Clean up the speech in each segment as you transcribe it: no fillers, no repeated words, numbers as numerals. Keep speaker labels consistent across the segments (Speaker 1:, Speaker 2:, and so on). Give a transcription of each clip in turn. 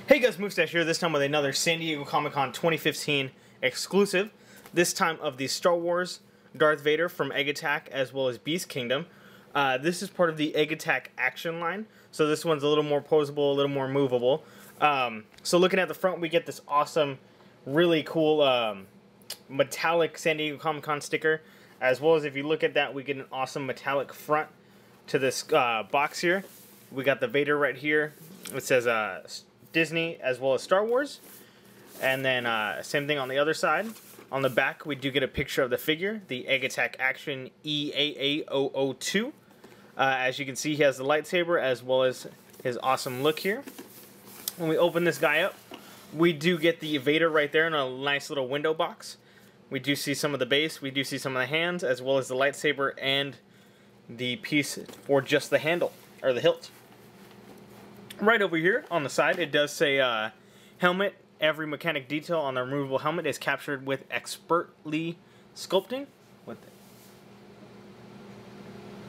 Speaker 1: Hey guys, Mustache here, this time with another San Diego Comic-Con 2015 exclusive. This time of the Star Wars Darth Vader from Egg Attack as well as Beast Kingdom. This is part of the Egg Attack action line, so this one's a little more posable, a little more movable. So looking at the front, we get this awesome, really cool metallic San Diego Comic-Con sticker, as well as if you look at that, we get an awesome metallic front to this box here. We got the Vader right here. It says Disney as well as Star Wars, and then same thing on the other side. On the back we do get a picture of the figure, the Egg Attack Action EAA002. As you can see, he has the lightsaber as well as his awesome look here. When we open this guy up, we do get the Vader right there in a nice little window box. We do see some of the base, we do see some of the hands, as well as the lightsaber and the piece for just the handle, or the hilt. Right over here on the side, it does say helmet. Every mechanic detail on the removable helmet is captured with expertly sculpting.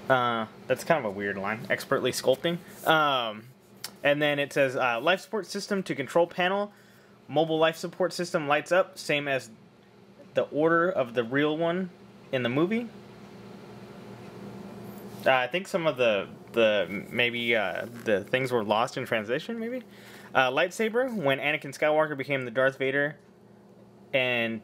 Speaker 1: That's kind of a weird line. Expertly sculpting. And then it says life support system to control panel. Mobile life support system lights up, same as the order of the real one in the movie. I think some of the things were lost in translation, maybe. Lightsaber, when Anakin Skywalker became the Darth Vader and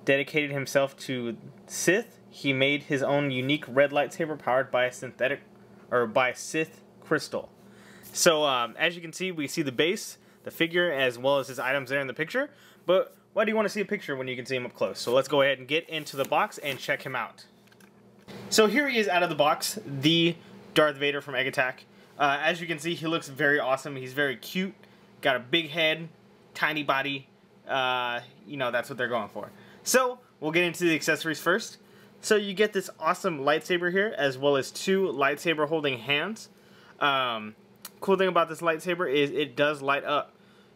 Speaker 1: dedicated himself to Sith, he made his own unique red lightsaber powered by a Sith crystal. So as you can see, we see the base, the figure, as well as his items there in the picture. But why do you want to see a picture when you can see him up close? So let's go ahead and get into the box and check him out. So here he is out of the box, the Darth Vader from Egg Attack. As you can see, he looks very awesome. He's very cute. Got a big head, tiny body. You know, that's what they're going for. So we'll get into the accessories first. So you get this awesome lightsaber here, as well as two lightsaber holding hands. Cool thing about this lightsaber is it does light up.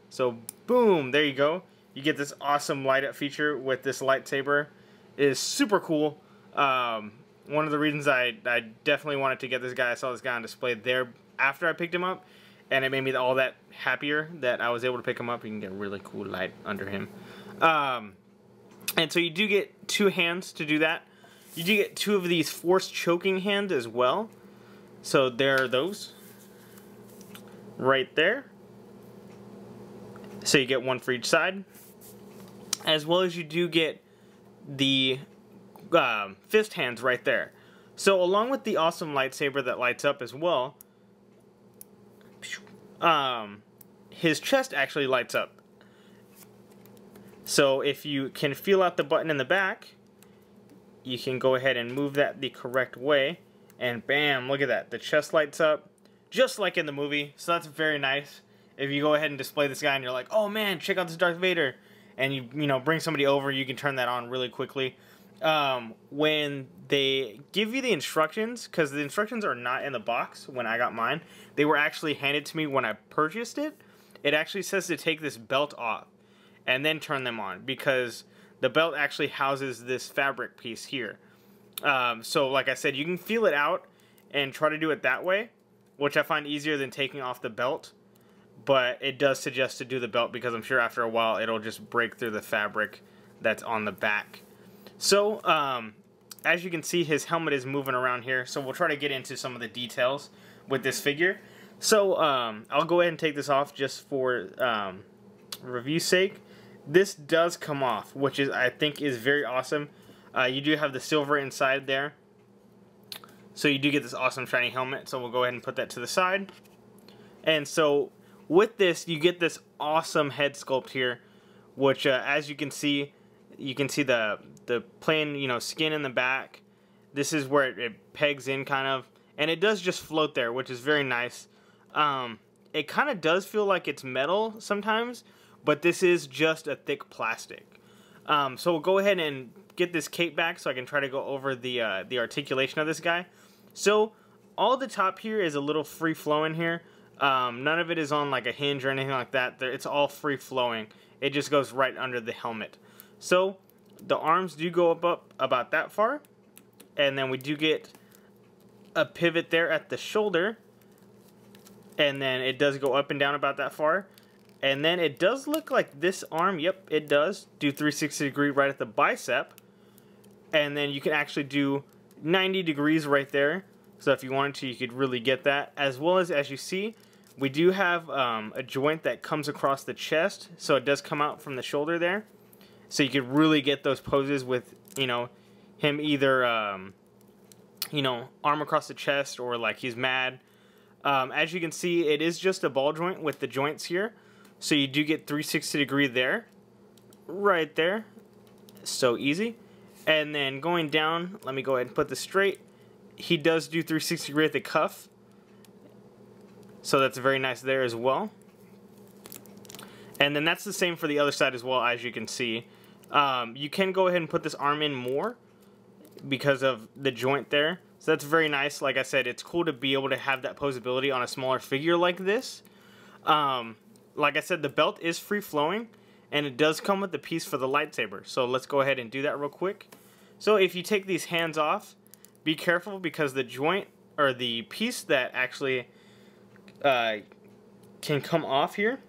Speaker 1: So boom, there you go. You get this awesome light up feature with this lightsaber. It is super cool. One of the reasons I definitely wanted to get this guy, I saw this guy on display there after I picked him up, and it made me all that happier that I was able to pick him up. You can get a really cool light under him. And so you do get two hands to do that. You do get two of these force choking hands as well. So there are those. Right there. So you get one for each side. As well as you do get the fist hands right there. So along with the awesome lightsaber that lights up as well, his chest actually lights up. So if you can feel out the button in the back, you can go ahead and move that the correct way, and bam, look at that, the chest lights up just like in the movie. So that's very nice. If you go ahead and display this guy and you're like, oh man, check out this Darth Vader, and you know, bring somebody over, you can turn that on really quickly. When they give you the instructions, because the instructions are not in the box when I got mine, they were actually handed to me when I purchased it. It actually says to take this belt off and then turn them on, because the belt actually houses this fabric piece here. So like I said, you can feel it out and try to do it that way, which I find easier than taking off the belt. But it does suggest to do the belt, because I'm sure after a while it'll just break through the fabric that's on the back. So, as you can see, his helmet is moving around here, so we'll try to get into some of the details with this figure. So, I'll go ahead and take this off just for review's sake. This does come off, which is, I think, is very awesome. You do have the silver inside there, so you do get this awesome shiny helmet, so we'll go ahead and put that to the side. And so, with this, you get this awesome head sculpt here, which, as you can see the plain, you know, skin in the back. This is where it pegs in kind of, and it does just float there, which is very nice. It kind of does feel like it's metal sometimes, but this is just a thick plastic. So we'll go ahead and get this cape back so I can try to go over the articulation of this guy. So all the top here is a little free flowing here. None of it is on like a hinge or anything like that. It's all free flowing. It just goes right under the helmet. So the arms do go up about that far, and then we do get a pivot there at the shoulder, and then it does go up and down about that far. And then it does look like this arm, yep, it does do 360 degree right at the bicep. And then you can actually do 90 degrees right there. So if you wanted to, you could really get that. As well as you see, we do have a joint that comes across the chest. So it does come out from the shoulder there. So you could really get those poses with, you know, him either, you know, arm across the chest or like he's mad. As you can see, it is just a ball joint with the joints here. So you do get 360 degree there. Right there. So easy. And then going down, let me go ahead and put this straight. He does do 360 degree at the cuff. So that's very nice there as well. And then that's the same for the other side as well, as you can see. You can go ahead and put this arm in more because of the joint there. So that's very nice. Like I said, it's cool to be able to have that posability on a smaller figure like this. Like I said, the belt is free-flowing, and it does come with the piece for the lightsaber. So let's go ahead and do that real quick. So if you take these hands off, be careful because the joint, or the piece that actually can come off here,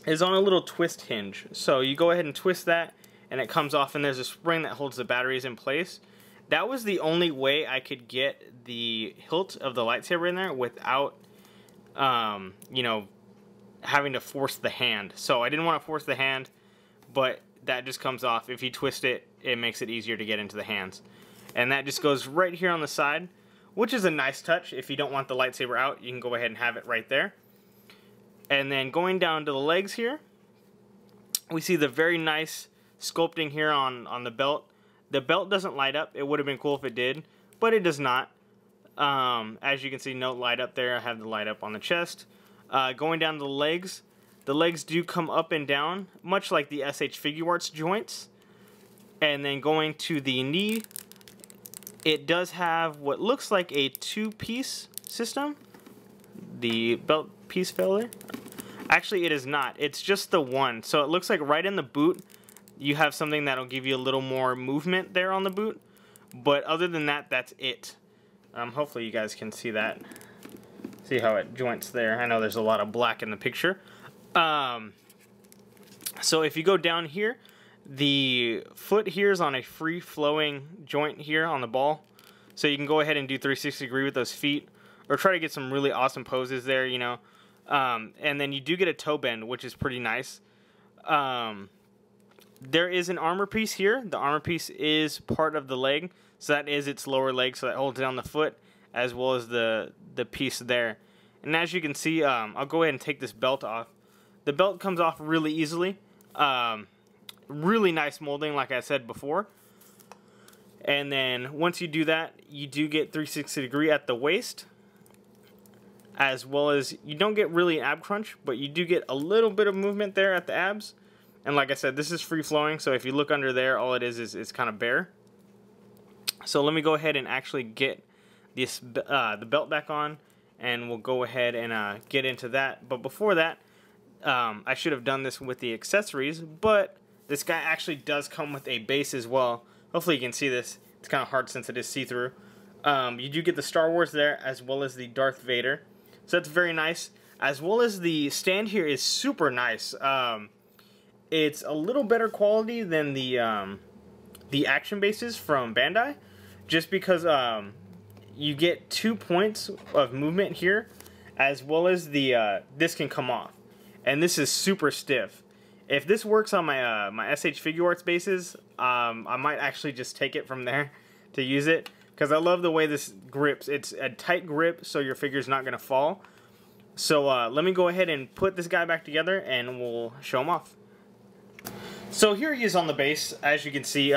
Speaker 1: is on a little twist hinge. So you go ahead and twist that, and it comes off, and there's a spring that holds the batteries in place. That was the only way I could get the hilt of the lightsaber in there without, you know, having to force the hand. So I didn't want to force the hand, but that just comes off. If you twist it, it makes it easier to get into the hands. And that just goes right here on the side, which is a nice touch. If you don't want the lightsaber out, you can go ahead and have it right there. And then going down to the legs here, we see the very nice sculpting here on the belt. The belt doesn't light up. It would have been cool if it did, but it does not. As you can see, no light up there. I have the light up on the chest. Going down to the legs do come up and down, much like the SH Figuarts joints. And then going to the knee, it does have what looks like a two-piece system. The belt piece fell there. Actually, it is not. It's just the one. So it looks like right in the boot, you have something that'll give you a little more movement there on the boot. But other than that, that's it. Hopefully you guys can see that. See how it joints there. I know there's a lot of black in the picture. So if you go down here, the foot here is on a free-flowing joint here on the ball. So you can go ahead and do 360 degree with those feet, or try to get some really awesome poses there, you know. And then you do get a toe bend, which is pretty nice. There is an armor piece here. The armor piece is part of the leg, so that is its lower leg, so that holds down the foot, as well as the piece there. And as you can see, I'll go ahead and take this belt off. The belt comes off really easily. Really nice molding, like I said before. And then once you do that, you do get 360 degree at the waist, as well as you don't get really an ab crunch, but you do get a little bit of movement there at the abs. And like I said, this is free flowing, so if you look under there, all it is it's kind of bare. So let me go ahead and actually get this the belt back on, and we'll go ahead and get into that. But before that, I should have done this with the accessories, but this guy actually does come with a base as well. Hopefully you can see this. It's kind of hard since it is see-through. You do get the Star Wars there, as well as the Darth Vader. So that's very nice. As well as the stand here is super nice. It's a little better quality than the action bases from Bandai, just because you get 2 points of movement here, as well as the this can come off, and this is super stiff. If this works on my my SH Figuarts bases, I might actually just take it from there to use it, because I love the way this grips. It's a tight grip, so your figure's not gonna fall. So let me go ahead and put this guy back together, and we'll show him off. So here he is on the base. As you can see,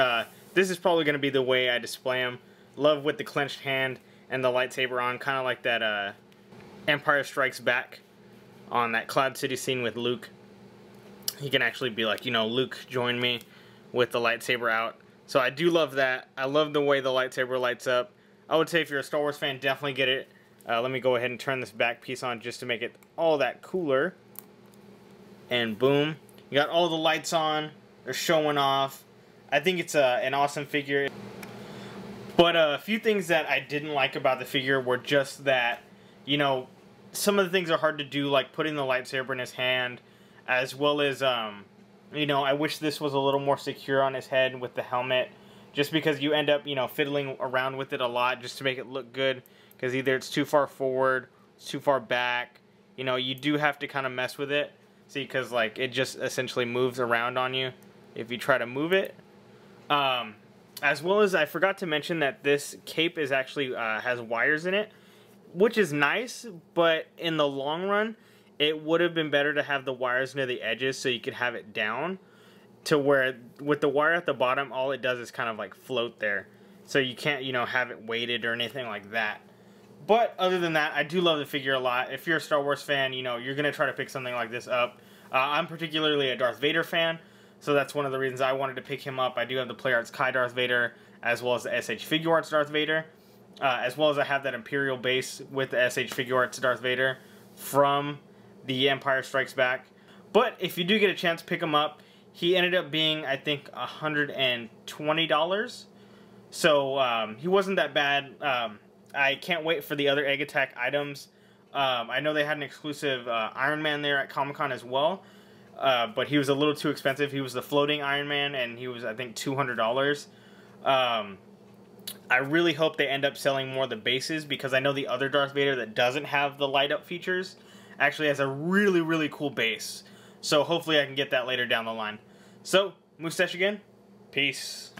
Speaker 1: this is probably going to be the way I display him. Love with the clenched hand and the lightsaber on, kind of like that Empire Strikes Back on that Cloud City scene with Luke. He can actually be like, you know, Luke, join me, with the lightsaber out. So I do love that. I love the way the lightsaber lights up. I would say if you're a Star Wars fan, definitely get it. Let me go ahead and turn this back piece on just to make it all that cooler. And boom. You got all the lights on. They're showing off. I think it's an awesome figure. But a few things that I didn't like about the figure were just that, you know, some of the things are hard to do, like putting the lightsaber in his hand, as well as, you know, I wish this was a little more secure on his head with the helmet, just because you end up, you know, fiddling around with it a lot just to make it look good, because either it's too far forward, it's too far back, you know, you do have to kind of mess with it, see, because, like, it just essentially moves around on you if you try to move it. As well as, I forgot to mention that this cape is actually, has wires in it, which is nice, but in the long run, it would have been better to have the wires near the edges so you could have it down to where, with the wire at the bottom, all it does is kind of like float there. So you can't, you know, have it weighted or anything like that. But other than that, I do love the figure a lot. If you're a Star Wars fan, you know, you're going to try to pick something like this up. I'm particularly a Darth Vader fan, so that's one of the reasons I wanted to pick him up. I do have the Play Arts Kai Darth Vader, as well as the SH Figure Arts Darth Vader. As well as I have that Imperial base with the SH Figure Arts Darth Vader from the Empire Strikes Back. But if you do get a chance, pick him up. He ended up being, I think, $120. So he wasn't that bad. I can't wait for the other Egg Attack items. I know they had an exclusive Iron Man there at Comic-Con as well. But he was a little too expensive. He was the floating Iron Man, and he was, I think, $200. I really hope they end up selling more of the bases, because I know the other Darth Vader that doesn't have the light up features actually has a really, really cool base. So hopefully I can get that later down the line. So, Mustache again, peace.